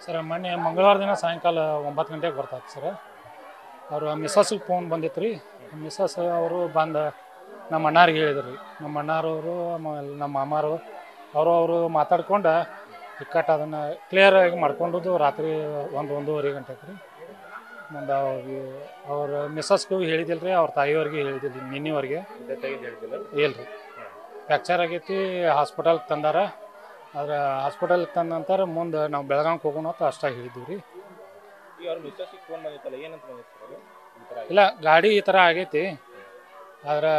Sir ಮೊನ್ನೆ ಮಂಗಳವಾರ ದಿನ ಸಾಯಂಕಾಲ 9 ಗಂಟೆಗೆ ಬರ್ತಾರೆ ಸರ್. ಅವರು ಮಿಸ್ಸಸ್ಗೆ ಫೋನ್ ಬಂದಿತ್ತು ರೀ. ಮಿಸ್ಸಸ್ ಅವರು ಬಂದು ನಮ್ಮ ಅಣ್ಣಾರಿಗೆ ಹೇಳಿದ್ರು ರೀ. ನಮ್ಮ ಅಣ್ಣಾರವರು ನಮ್ಮ ಮಾಮಾರು ಅವರು ಮಾತಾಡ್ಕೊಂಡು ಇಕ್ಕಟ್ಟು ಅದನ್ನು ಕ್ಲಿಯರಾಗಿ ಮಾಡ್ಕೊಂಡದ್ದು ರಾತ್ರಿ 1-1:30 ಗಂಟೆಗೆ ರೀ. ಮುಂದೆ ಅವ್ರ ಮಿಸ್ಸಸ್ಗೂ ಹೇಳಿದಿಲ್ಲ ರೀ, ಅವ್ರ ತಾಯಿಯವ್ರಿಗೆ ಹೇಳಿದಿಲ್ಲ ನಿನ್ನೆವರೆಗೆ ಇಲ್ಲ ರೀ. ಫ್ರ್ಯಾಕ್ಚರ್ ಆಗೈತಿ, ಹಾಸ್ಪಿಟಲ್ಗೆ ತಂದಾರ. ಆದ್ರೆ ಹಾಸ್ಪಿಟಲ್ಗೆ ತಂದ ನಂತರ ಮುಂದೆ ನಾವು ಬೆಳಗಾವಿಗೆ ಹೋಗೋಣ ಅಂತ ಅಷ್ಟಾಗಿ ಹೇಳಿದ್ದೀವಿ ರೀ. ಇಲ್ಲ, ಗಾಡಿ ಈ ಥರ ಆಗೈತಿ, ಆದ್ರೆ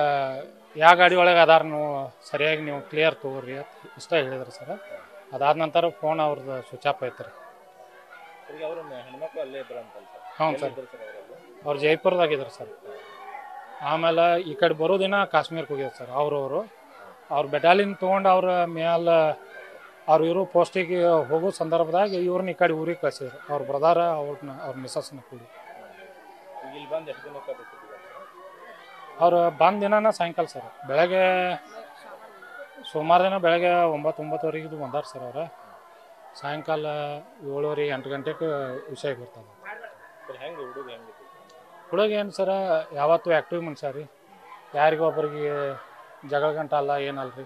ಯಾವ ಗಾಡಿ ಒಳಗೆ ಅದಾರ ನೀವು ಸರಿಯಾಗಿ ನೀವು ಕ್ಲಿಯರ್ ತೊಗೊಳ್ರಿ ಅಂತ ಇಷ್ಟ ಹೇಳಿದ್ರು ಸರ್. ಅದಾದ ನಂತರ ಫೋನ್ ಅವ್ರದ್ದು ಸ್ವಿಚ್ ಆಫ್ ಐತೆ ರೀ. ಹ್ಞೂ ಸರ್, ಅವ್ರು ಜೈಪುರದಾಗಿದ್ದಾರೆ ಸರ್. ಆಮೇಲೆ ಈ ಕಡೆ ಬರೋದಿನ ಕಾಶ್ಮೀರಕ್ಕೆ ಹೋಗಿದ್ದಾರೆ ಸರ್. ಅವ್ರ ಬೆಟಾಲಿಯನ್ ತೊಗೊಂಡು ಅವ್ರ ಮೇಲೆ ಇವರು ಪೋಸ್ಟಿಗೆ ಹೋಗೋ ಸಂದರ್ಭದಾಗ ಇವ್ರನ್ನ ಈ ಕಡೆ ಊರಿಗೆ ಕಳಿಸಿದ್ರು. ಅವ್ರ ಬ್ರದರ ಅವ್ರ ಮಿಸ್ಸಸ್ನ ಕೂಡಿ ಅವ್ರು ಬಂದ ದಿನ ಸಾಯಂಕಾಲ ಸರ್. ಬೆಳಗ್ಗೆ ಸೋಮವಾರ ದಿನ ಬೆಳಗ್ಗೆ 9-9:30 ಬಂದಾರ ಸರ್. ಅವ್ರು ಸಾಯಂಕಾಲ 7:30-8 ಗಂಟೆಗೆ ವಿಷಯಕ್ಕೆ ಬರ್ತದೆ. ಹುಡುಗ ಏನು ಸರ ಯಾವತ್ತೂ ಆ್ಯಕ್ಟಿವ್ ಮನುಷ್ಯ ರೀ. ಯಾರಿಗೊಬ್ಬರಿಗೆ ಜಗಳ ಗಂಟ ಅಲ್ಲ ಏನಲ್ಲ ರೀ.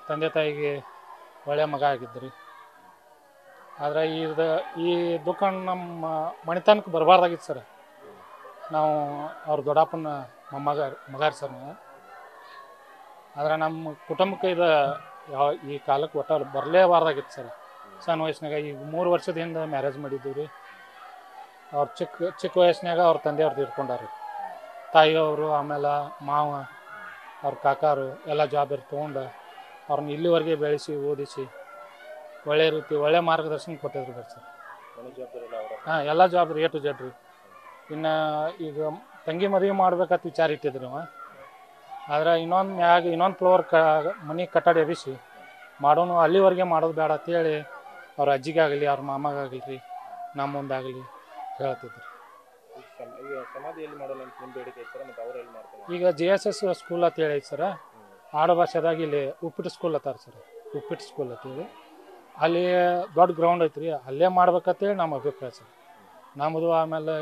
ತಂದೆ ತಾಯಿಗೆ ಒಳ್ಳೆಯ ಮಗ ಆಗಿದ್ರಿ. ಆದರೆ ಈ ದುಃಖ ನಮ್ಮ ಮಣಿತನಕ್ಕೆ ಬರಬಾರ್ದಾಗಿತ್ತು ಸರ್. ನಾವು ಅವ್ರ ದೊಡ್ಡಪ್ಪನ ಮಗ ರೀ ಸರ್. ಆದರೆ ನಮ್ಮ ಕುಟುಂಬಕ್ಕೆ ಈ ಕಾಲಕ್ಕೆ ಒಟ್ಟ ಬರಲೇಬಾರ್ದಾಗಿತ್ತು ಸರ್. ಸಣ್ಣ ವಯಸ್ಸಿನಾಗ ಈಗ 3 ವರ್ಷದ ಹಿಂದೆ ಮ್ಯಾರೇಜ್ ಮಾಡಿದ್ದೀವಿ ರೀ. ಅವ್ರು ಚಿಕ್ಕ ವಯಸ್ಸಿನಾಗ ಅವ್ರ ತಂದೆಯವ್ರು ತೀರ್ಕೊಂಡಾರ್ರಿ. ತಾಯಿಯವರು ಆಮೇಲೆ ಮಾವ ಅವ್ರ ಕಾಕಾರು ಎಲ್ಲ ಜವಾಬ್ದಾರಿ ತೊಗೊಂಡು ಅವ್ರನ್ನ ಇಲ್ಲಿವರೆಗೆ ಬೆಳೆಸಿ ಓದಿಸಿ ಒಳ್ಳೆ ರೀತಿ ಒಳ್ಳೆ ಮಾರ್ಗದರ್ಶನ ಕೊಟ್ಟಿದ್ರು ರೀ ಸರ್. ಹಾಂ, ಎಲ್ಲ ಜವಾಬ್ದಾರಿ A to Z ರೀ. ಇನ್ನು ಈಗ ತಂಗಿ ಮದುವೆ ಮಾಡ್ಬೇಕಂತ ವಿಚಾರ ಇಟ್ಟಿದ್ರು ನಾವು. ಆದ್ರೆ ಇನ್ನೊಂದು ಫ್ಲೋರ್ ಮನೆ ಕಟ್ಟಡ ಎಬ್ಬಿಸಿ ಮಾಡೋನು ಅಲ್ಲಿವರೆಗೆ ಮಾಡೋದು ಬೇಡ ಅಂತೇಳಿ ಅವ್ರ ಅಜ್ಜಿಗಾಗಲಿ ಅವ್ರ ಮಾಮಗಾಗಲಿ ರೀ ನಮ್ಮ ಮುಂದಾಗಲಿ ಹೇಳ್ತಿದ್ರು. ಈಗ JSS ಸ್ಕೂಲ್ ಅಂತ ಹೇಳಿ ಸರ್, ಆಡು ಭಾಷೆದಾಗ ಇಲ್ಲಿ ಉಪ್ಪಿಟ್ಟು ಸ್ಕೂಲ್ ಅತ್ತಾರ ಸರ್. ಉಪ್ಪಿಟ್ಟು ಸ್ಕೂಲ್ ಅಂತೇಳಿ ಅಲ್ಲಿ ದೊಡ್ಡ ಗ್ರೌಂಡ್ ಐತ್ರಿ, ಅಲ್ಲೇ ಮಾಡ್ಬೇಕಂತೇಳಿ ನಮ್ಮ ಅಭಿಪ್ರಾಯ ಸರ್. ನಮ್ಮದು ಆಮೇಲೆ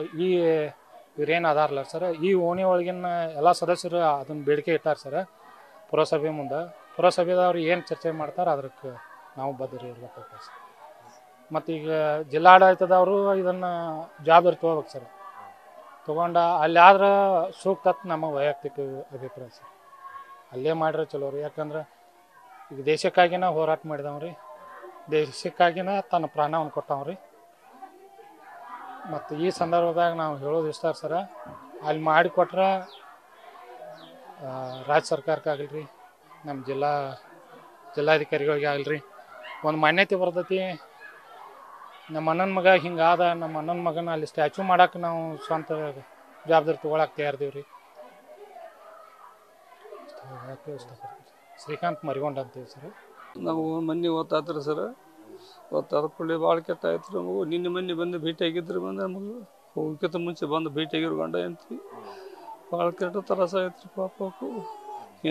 ಇವ್ರೇನು ಅದಾರಲ್ಲ ಸರ್, ಈ ಓಣಿ ಒಳಗಿನ ಎಲ್ಲ ಸದಸ್ಯರು ಅದನ್ನು ಬೇಡಿಕೆ ಇಟ್ಟಾರ ಸರ್ ಪುರಸಭೆ ಮುಂದೆ. ಪುರಸಭೆದವ್ರು ಏನು ಚರ್ಚೆ ಮಾಡ್ತಾರೆ ಅದಕ್ಕೆ ನಾವು ಬದ್ಧರು ಇರ್ಬೇಕು ಸರ್. ಮತ್ತು ಈಗ ಜಿಲ್ಲಾಡಳಿತದವರು ಇದನ್ನು ಜವಾಬ್ದಾರಿ ತೊಗೋಬೇಕು ಸರ್. ತೊಗೊಂಡು ಅಲ್ಲಿ ಆದ್ರೆ ಸೂಕ್ತ ನಮ್ಮ ವೈಯಕ್ತಿಕ ಅಭಿಪ್ರಾಯ ಸರ್. ಅಲ್ಲೇ ಮಾಡ್ರೆ ಚಲೋ ರೀ. ಯಾಕಂದ್ರೆ ಈಗ ದೇಶಕ್ಕಾಗಿನ ಹೋರಾಟ ಮಾಡಿದವ್ರಿ, ದೇಶಕ್ಕಾಗಿನ ತನ್ನ ಪ್ರಾಣವನ್ನು ಕೊಟ್ಟವ್ರಿ. ಮತ್ತು ಈ ಸಂದರ್ಭದಾಗ ನಾವು ಹೇಳೋದು ಇಷ್ಟ ಸರ, ಅಲ್ಲಿ ಮಾಡಿಕೊಟ್ರೆ ರಾಜ್ಯ ಸರ್ಕಾರಕ್ಕಾಗಲಿ ರೀ, ನಮ್ಮ ಜಿಲ್ಲಾಧಿಕಾರಿಗಳಿಗೆ ಆಗಲಿ ರೀ ಒಂದು ಮಾನ್ಯತೆ ಬರ್ತೈತಿ. ನಮ್ಮ ಅಣ್ಣನ ಮಗ ಹಿಂಗಾದ, ನಮ್ಮ ಅಣ್ಣನ ಮಗನ ಅಲ್ಲಿ ಸ್ಟ್ಯಾಚು ಮಾಡೋಕೆ ನಾವು ಸ್ವಂತ ಜವಾಬ್ದಾರಿ ತೊಗೊಳಕ್ಕೆ ತಯಾರಿದೀವಿ ರೀ. ಶ್ರೀಕಾಂತ್ ಮರಿಗೊಂಡ ಅಂತೀವಿ ಸರ್. ನಾವು ಮೊನ್ನೆ ಓದ್ತಾತ್ರಿ ಸರ್. ಓದ್ತಾದ ಕೂಡಲೇ ಭಾಳ ಕೆಟ್ಟ ಆಯ್ತು ರೀ ನಮಗೂ. ಮೊನ್ನೆ ಬಂದು ಭೇಟಿಯಾಗಿದ್ರು, ನಮಗೆ ಹೋಗಕ್ಕಿಂತ ಮುಂಚೆ ಬಂದು ಭೇಟಿಯಾಗಿರು ಗಂಡ ಎಂತಿ ಭಾಳ ಕೆಟ್ಟ ತ್ರಾಸ ಆಯ್ತು ರೀ ಪಾಪಕ್ಕೂ.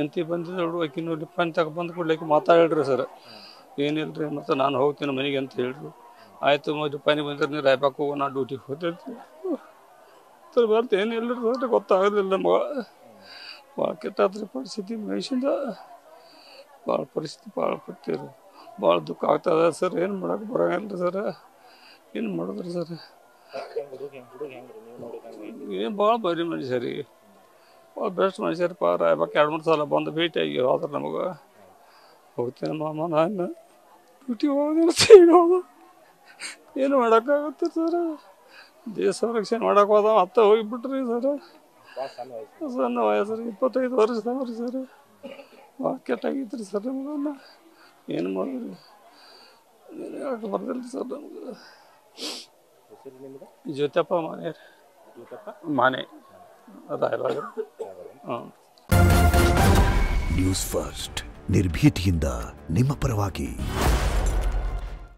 ಎಂತಿ ಬಂದಿದ್ದಳು ಆಕಿ ನೋಡಿ ಪನ್ ತಗೊಂಡು ಕೂಡಲೇ ಮಾತಾಡಿರಿ ಸರ್. ಏನಿಲ್ಲ ರೀ ಮತ್ತು ನಾನು ಹೋಗ್ತೀನಿ ಮನೆಗೆ ಅಂತ ಹೇಳ್ರಿ. ಆಯಿತು ಮತ್ತೆ ಪನಿ ಬಂದ್ರೆ ನೀವು ರಾಯಬಾಗ್ ಹೋಗೋ, ನಾ ಡ್ಯೂಟಿಗೆ ಹೋಗ್ತಿರ್ತೀವಿ ಸರ್. ಬರ್ತು ಏನಿಲ್ಲ ರೀ ಸರ್, ಗೊತ್ತಾಗೋದಿಲ್ಲ ನಮಗೆ. ಭಾಳ ಕೆಟ್ಟಾದ್ರಿ ಪರಿಸ್ಥಿತಿ ಮನುಷ್ಯಂದ. ಭಾಳ ಪರಿಸ್ಥಿತಿ ಭಾಳ ಪಡ್ತೀರಿ, ಭಾಳ ದುಃಖ ಆಗ್ತದೆ ಸರ್. ಏನು ಮಾಡೋಕೆ ಬರೋಂಗಿಲ್ಲ ಸರ್. ಏನು ಮಾಡಿದ್ರಿ ಸರ್? ಏನು ಭಾಳ ಬರೀ ಮನುಷ್ಯ ರೀ, ಭಾಳ ಬೆಸ್ಟ್ ಮನುಷ್ಯ ರೀ. ರಾಯಬಾಗ್ 2-3 ಸಲ ಬಂದು ಭೇಟಿಯಾಗಿ ಹೋದ್ರೆ ನಮಗೆ. ಹೋಗ್ತೇನೆ ಮಾಮ, ನಾನು ಡ್ಯೂಟಿ ಹೋಗೋದು ಏನು ಮಾಡೋಕ್ಕಾಗುತ್ತೆ ಸರ್? ದೇಶ ರಕ್ಷಣೆ ಮಾಡೋಕೆ ಹೋದ ಮತ್ತೆ ಹೋಗಿಬಿಟ್ರಿ ಸರ್. ಸಣ್ಣ ವಯಸ್ಸು ರೀ, 25 ವರ್ಷದವ್ರಿ ಸರ್. ಭಾಳ ಕೆಟ್ಟಾಗಿತ್ತು ಸರ್ ನಮಗನ್ನ. ಏನು ಮಾಡಿದ್ರಿ ಏನು ಹೇಳಕ್ಕೆ ಬರ್ದಿಲ್ಲ ಸರ್ ನಮ್ಗೆ. ಜ್ಯೋತಪ್ಪ ಮಾನೆ ರೀ, ಮಾನೆ ರಾಯಬಾಗ. ಹಾಂ. ನ್ಯೂಸ್ ಫಸ್ಟ್ ನಿರ್ಭೀತಿಯಿಂದ ನಿಮ್ಮ ಪರವಾಗಿ.